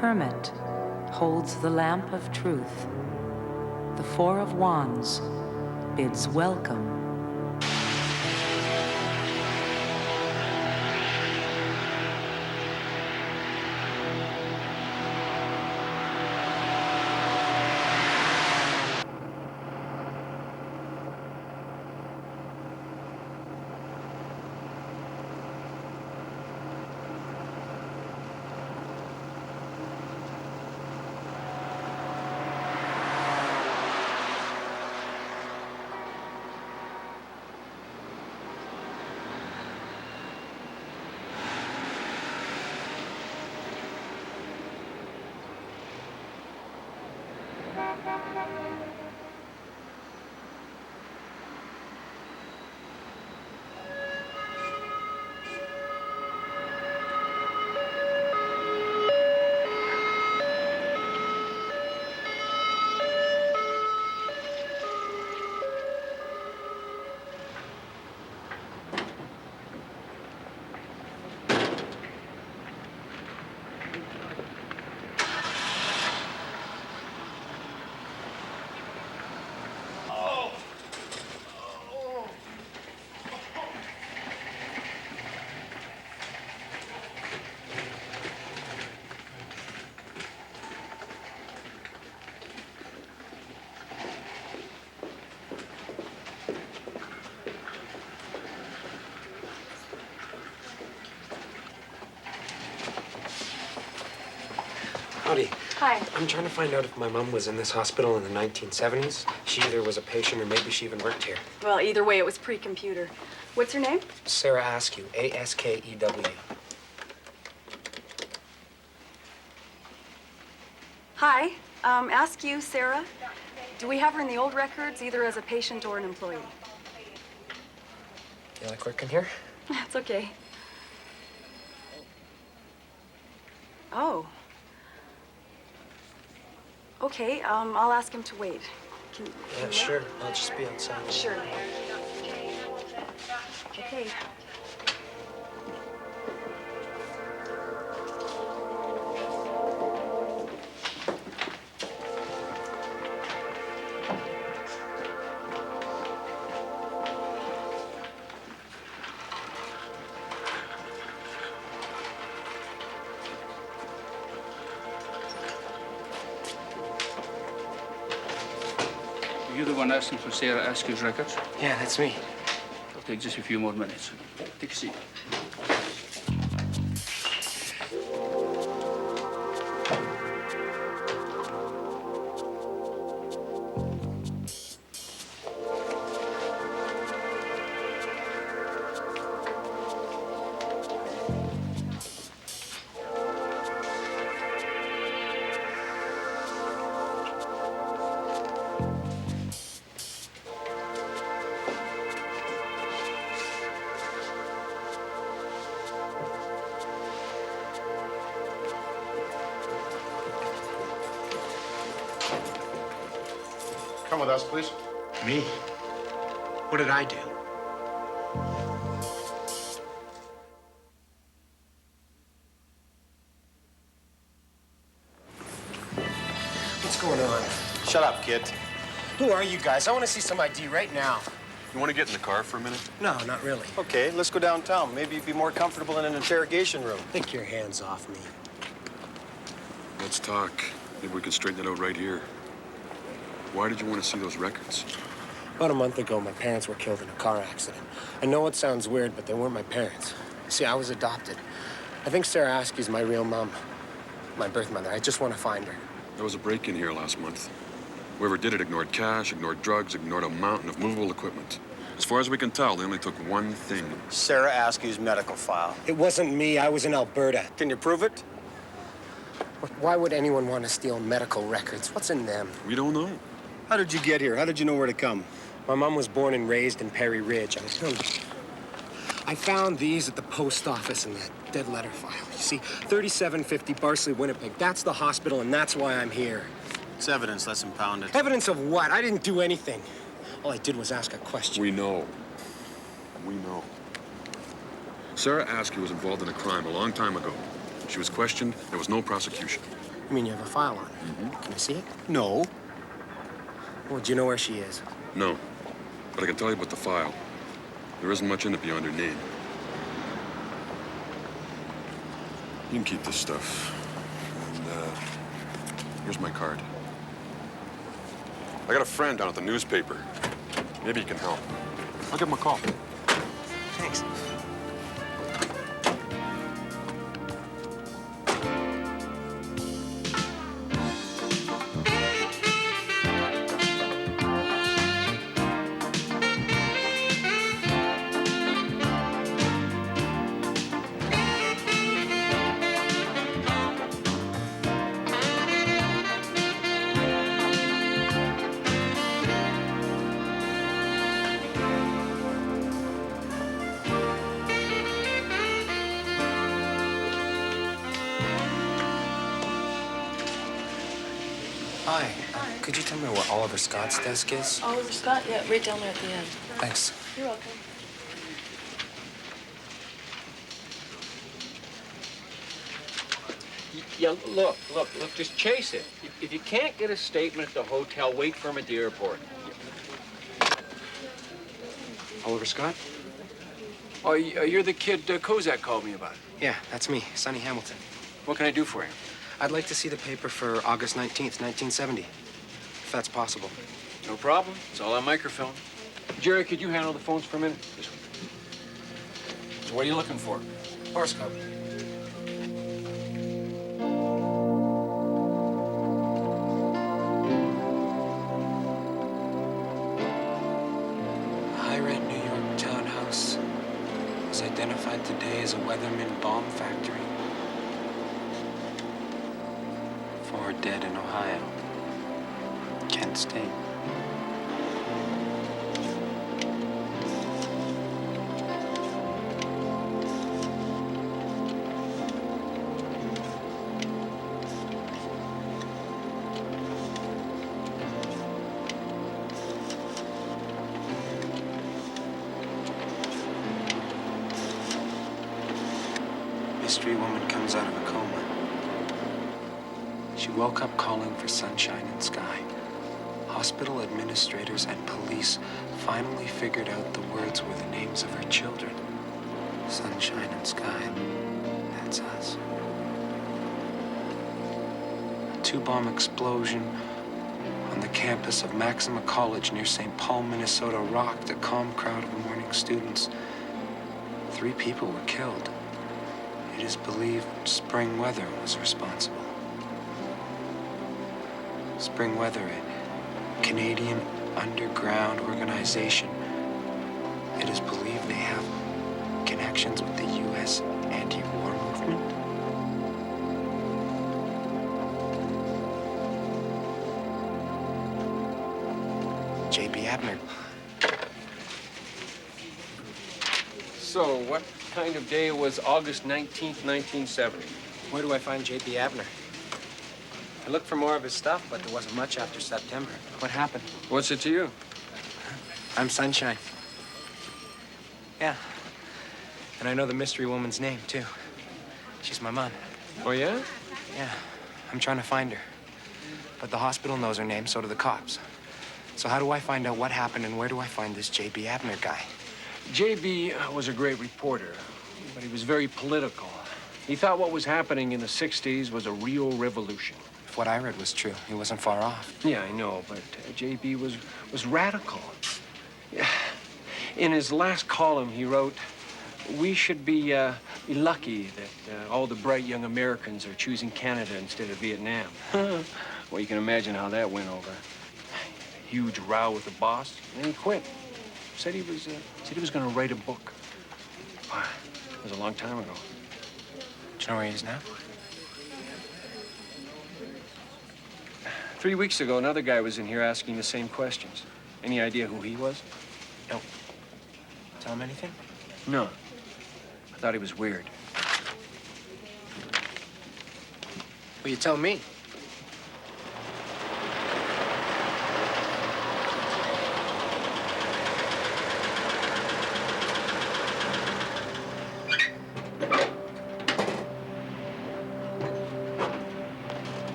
hermit holds the lamp of truth. The Four of Wands bids welcome. Howdy. Hi. I'm trying to find out if my mom was in this hospital in the 1970s. She either was a patient or maybe she even worked here. Well, either way, it was pre-computer. What's her name? Sarah Askew, A-S-K-E-W. Hi. Ask you, Sarah. Do we have her in the old records, either as a patient or an employee? You like working here? That's okay. Oh. Okay, I'll ask him to wait. Can Yeah, you sure. I'll just be outside. Sure. Okay. You're the one asking for Sarah Askew's records? Yeah, that's me. It'll take just a few more minutes. Take a seat. Come with us, please. Me? What did I do? What's going on? Shut up, kid. Who are you guys? I want to see some ID right now. You want to get in the car for a minute? No, not really. Okay, let's go downtown. Maybe you'd be more comfortable in an interrogation room. Take your hands off me. Let's talk. Maybe we can straighten it out right here. Why did you want to see those records? About a month ago, my parents were killed in a car accident. I know it sounds weird, but they weren't my parents. See, I was adopted. I think Sarah Askew's my real mom, my birth mother. I just want to find her. There was a break-in here last month. Whoever did it ignored cash, ignored drugs, ignored a mountain of movable equipment. As far as we can tell, they only took one thing. Sarah Askew's medical file. It wasn't me. I was in Alberta. Can you prove it? Why would anyone want to steal medical records? What's in them? We don't know. How did you get here? How did you know where to come? My mom was born and raised in Prairie Ridge. I found these at the post office in that dead letter file. You see, 3750 Barsley, Winnipeg. That's the hospital, and that's why I'm here. It's evidence. Let's impound it. Evidence of what? I didn't do anything. All I did was ask a question. We know. We know. Sarah Askew was involved in a crime a long time ago. She was questioned. There was no prosecution. You mean you have a file on her? Mm-hmm. Can I see it? No. Well, do you know where she is? No, but I can tell you about the file. There isn't much in it beyond her name. You can keep this stuff. And, here's my card. I got a friend down at the newspaper. Maybe he can help. I'll give him a call. Thanks. Hi. Could you tell me where Oliver Scott's desk is? Oliver Scott? Yeah, right down there at the end. Thanks. You're welcome. Yeah, look, just chase it. If you can't get a statement at the hotel, wait for him at the airport. Oliver Scott? Oh, you're the kid Kozak called me about. Yeah, that's me, Sonny Hamilton. What can I do for you? I'd like to see the paper for August 19th, 1970, if that's possible. No problem. It's all on microfilm. Jerry, could you handle the phones for a minute? This one. So what are you looking for? Horoscope. High-rent New York townhouse was identified today as a Weatherman bomb factory. 4 dead in Ohio. Kent State. Mystery woman comes out of a coma. She woke up calling for sunshine and sky. Hospital administrators and police finally figured out the words were the names of her children. Sunshine and sky. That's us. A 2-bomb explosion on the campus of Maxima College near St. Paul, Minnesota rocked a calm crowd of mourning students. 3 people were killed. It is believed spring weather was responsible. Spring Weather, a Canadian underground organization. It is believed they have connections with the U.S. anti-war movement. J.B. Abner. So, what kind of day was August 19th, 1970? Where do I find J.B. Abner? I looked for more of his stuff, but there wasn't much after September. What happened? What's it to you? I'm Sunshine. Yeah. And I know the mystery woman's name, too. She's my mom. Oh, yeah? Yeah. I'm trying to find her. But the hospital knows her name, so do the cops. So how do I find out what happened, and where do I find this J.B. Abner guy? J.B. was a great reporter, but he was very political. He thought what was happening in the 60s was a real revolution. If what I read was true, he wasn't far off. Yeah, I know, but J.B. was radical. Yeah. In his last column, he wrote, "We should be lucky that all the bright young Americans are choosing Canada instead of Vietnam." Well, you can imagine how that went over. Huge row with the boss, and then he quit. Said he was going to write a book. Wow, it was a long time ago. Do you know where he is now? 3 weeks ago, another guy was in here asking the same questions. Any idea who he was? No. Tell him anything? No. I thought he was weird. Well, you tell me.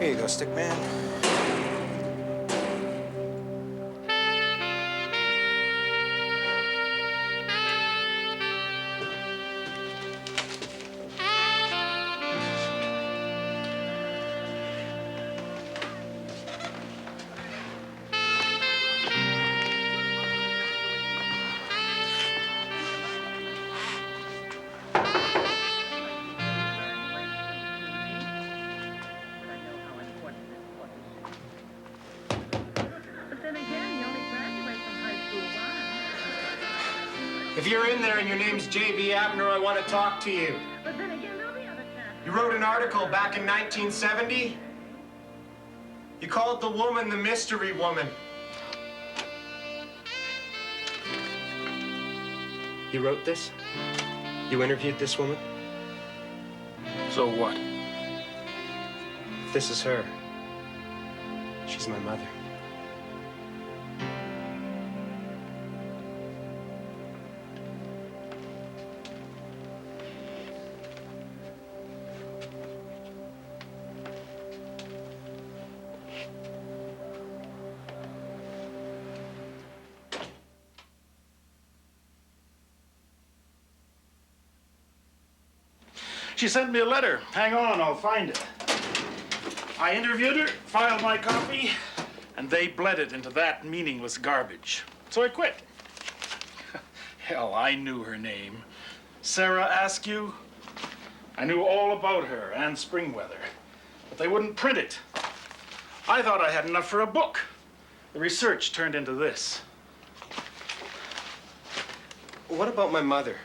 Here you go, Stickman. If you're in there and your name's J.B. Abner, I want to talk to you. You wrote an article back in 1970. You called the woman the mystery woman. You wrote this? You interviewed this woman? So what? This is her. She's my mother. She sent me a letter. Hang on, I'll find it. I interviewed her, filed my copy, and they bled it into that meaningless garbage. So I quit. Hell, I knew her name. Sarah Askew. I knew all about her and Springweather, but they wouldn't print it. I thought I had enough for a book. The research turned into this. What about my mother?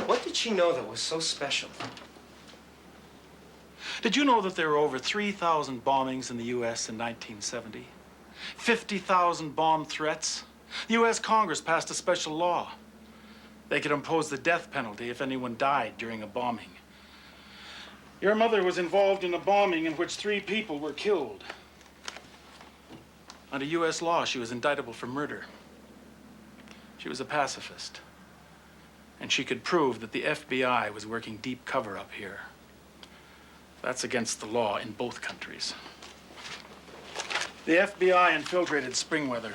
What did she know that was so special? Did you know that there were over 3,000 bombings in the U.S. in 1970? 50,000 bomb threats? The U.S. Congress passed a special law. They could impose the death penalty if anyone died during a bombing. Your mother was involved in a bombing in which 3 people were killed. Under U.S. law, she was indictable for murder. She was a pacifist. And she could prove that the FBI was working deep cover up here. That's against the law in both countries. The FBI infiltrated Springweather.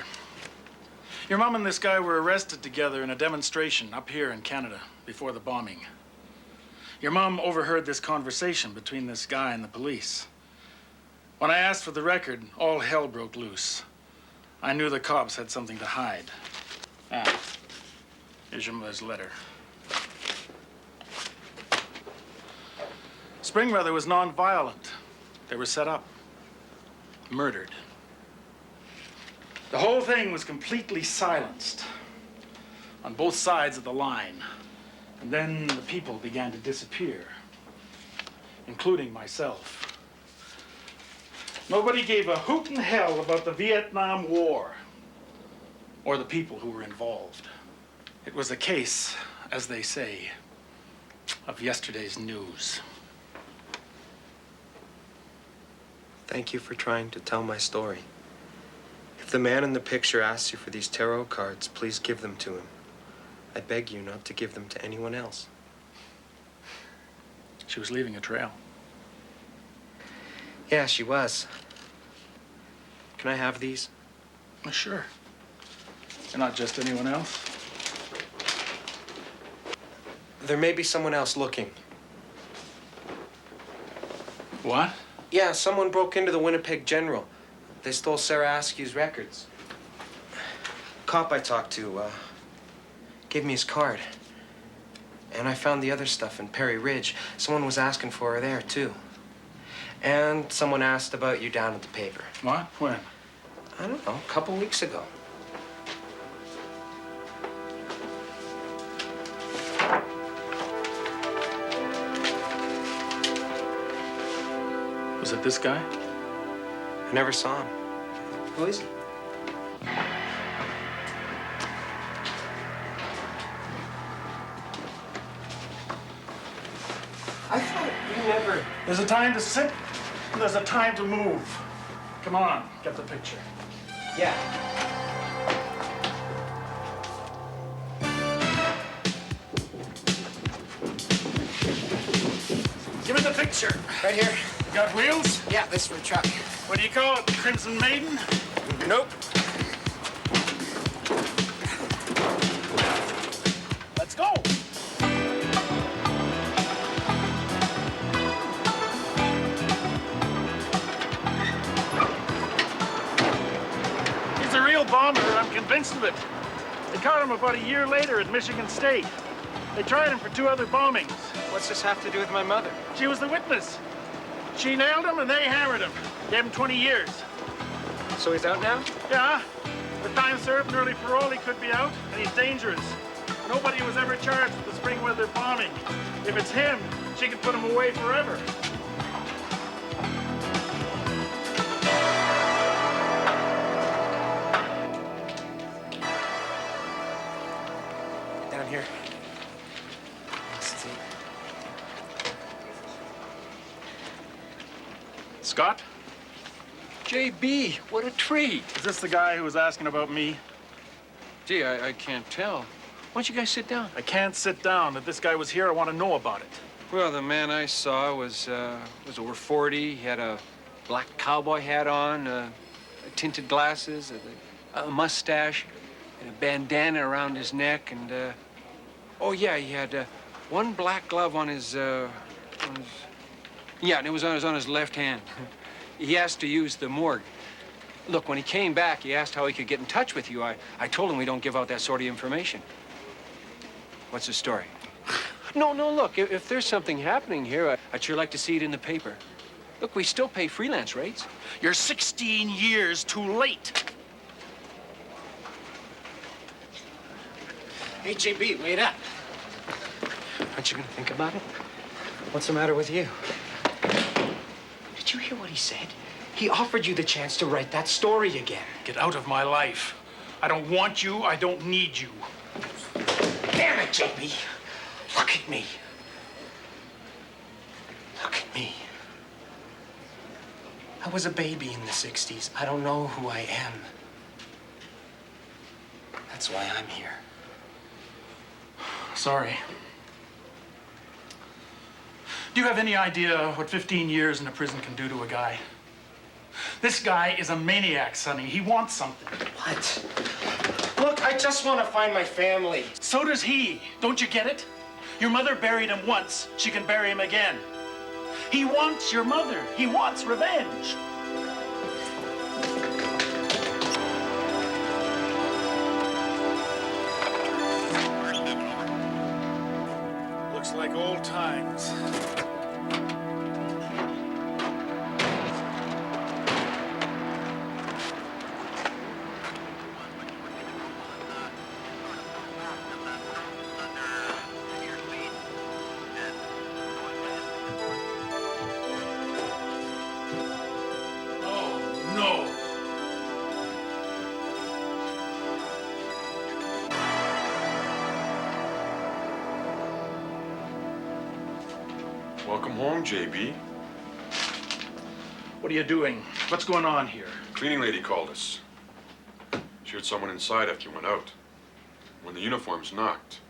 Your mom and this guy were arrested together in a demonstration up here in Canada before the bombing. Your mom overheard this conversation between this guy and the police. When I asked for the record, all hell broke loose. I knew the cops had something to hide. Ah, here's your mother's letter. Springweather was nonviolent. They were set up, murdered. The whole thing was completely silenced on both sides of the line. And then the people began to disappear, including myself. Nobody gave a hoot in hell about the Vietnam War or the people who were involved. It was a case, as they say, of yesterday's news. Thank you for trying to tell my story. If the man in the picture asks you for these tarot cards, please give them to him. I beg you not to give them to anyone else. She was leaving a trail. Yeah, she was. Can I have these? Well, sure. You're not just anyone else. There may be someone else looking. What? Yeah, someone broke into the Winnipeg General. They stole Sarah Askew's records. Cop I talked to, gave me his card. And I found the other stuff in Prairie Ridge. Someone was asking for her there, too. And someone asked about you down at the paper. What? When? I don't know, a couple weeks ago. Was it this guy? I never saw him. Who is he? I thought you never... There's a time to sit, and there's a time to move. Come on, get the picture. Yeah. Give me the picture. Right here. You got wheels? Yeah, this is for the truck. What do you call it, Crimson Maiden? Nope. Let's go. He's a real bomber, I'm convinced of it. They caught him about a year later at Michigan State. They tried him for 2 other bombings. What's this have to do with my mother? She was the witness. She nailed him and they hammered him. Gave him 20 years. So he's out now? Yeah. With time served and early parole, he could be out, and he's dangerous. Nobody was ever charged with the spring weather bombing. If it's him, she could put him away forever. Down here. Let's see. Scott? JB, what a treat. Is this the guy who was asking about me? Gee, I can't tell. Why don't you guys sit down? I can't sit down. If this guy was here, I want to know about it. Well, the man I saw was over 40. He had a black cowboy hat on, tinted glasses, a mustache, and a bandana around his neck, and oh yeah, he had one black glove on his, yeah, and it was on his left hand. He asked to use the morgue. Look, when he came back, he asked how he could get in touch with you. I told him we don't give out that sort of information. What's the story? No, look, if there's something happening here, I'd sure like to see it in the paper. Look, we still pay freelance rates. You're 16 years too late. Hey, JB, wait up. Aren't you gonna think about it? What's the matter with you? Did you hear what he said? He offered you the chance to write that story again. Get out of my life. I don't want you. I don't need you. Damn it, JB. Look at me. Look at me. I was a baby in the 60s. I don't know who I am. That's why I'm here. Sorry. Do you have any idea what 15 years in a prison can do to a guy? This guy is a maniac, Sonny. He wants something. What? Look, I just want to find my family. So does he. Don't you get it? Your mother buried him once. She can bury him again. He wants your mother. He wants revenge. Looks like old times. Welcome home, JB. What are you doing? What's going on here? Cleaning lady called us. She heard someone inside after you went out. When the uniforms knocked,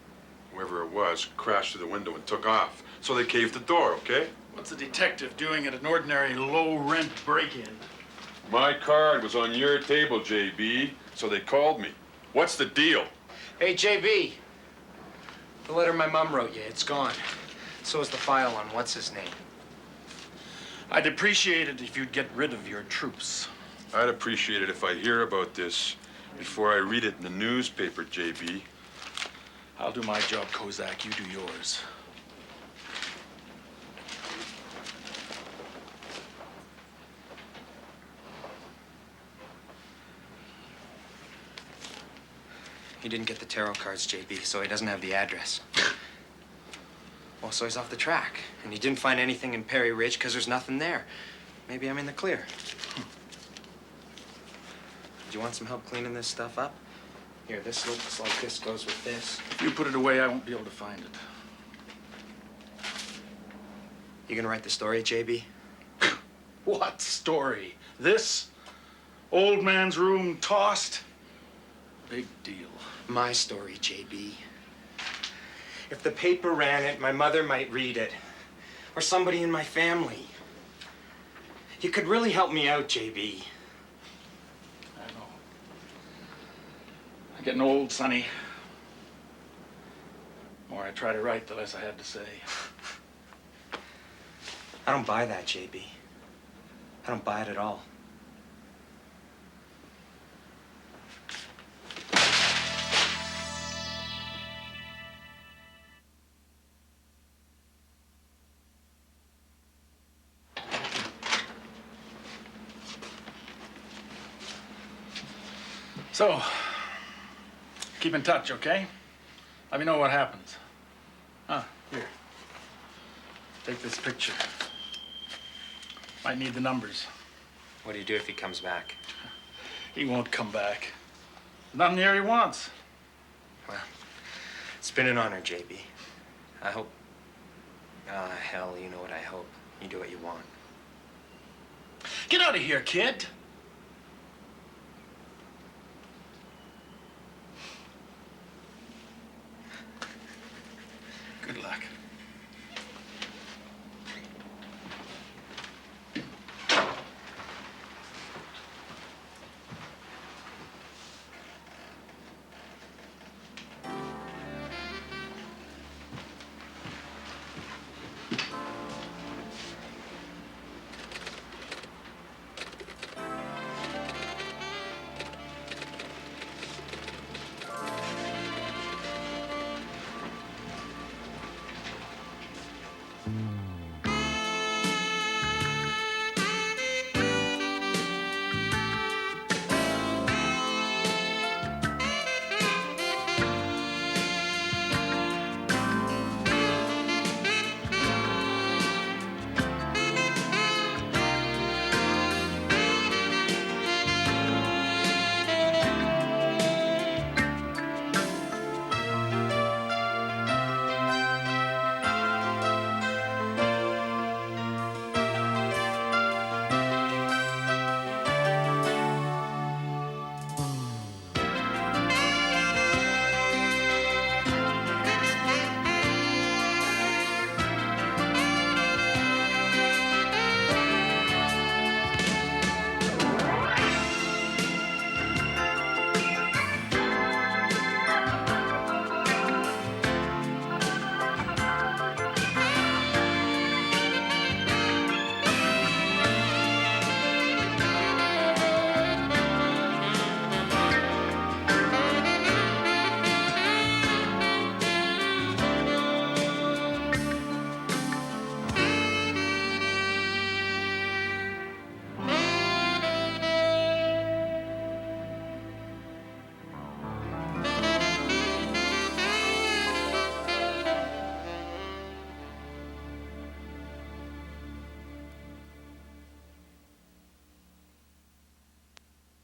whoever it was crashed through the window and took off. So they caved the door, okay? What's a detective doing at an ordinary low-rent break-in? My card was on your table, JB, so they called me. What's the deal? Hey, JB. The letter my mom wrote you, it's gone. So is the file on what's-his-name. I'd appreciate it if you'd get rid of your troops. I'd appreciate it if I hear about this before I read it in the newspaper, JB. I'll do my job, Kozak. You do yours. He didn't get the tarot cards, JB, so he doesn't have the address. Well, so he's off the track. And he didn't find anything in Prairie Ridge because there's nothing there. Maybe I'm in the clear. Do you want some help cleaning this stuff up? Here, this looks like this goes with this. If you put it away, I won't be able to find it. You gonna write the story, JB? What story? This? Old man's room tossed? Big deal. My story, JB. If the paper ran it, my mother might read it. Or somebody in my family. You could really help me out, JB. I know. I'm getting old, Sonny. The more I try to write, the less I have to say. I don't buy that, JB. I don't buy it at all. So, keep in touch, okay? Let me know what happens. Here. Take this picture. Might need the numbers. What do you do if he comes back? He won't come back. Nothing here he wants. Well, it's been an honor, JB. I hope... hell, you know what I hope. You do what you want. Get out of here, kid! Good luck.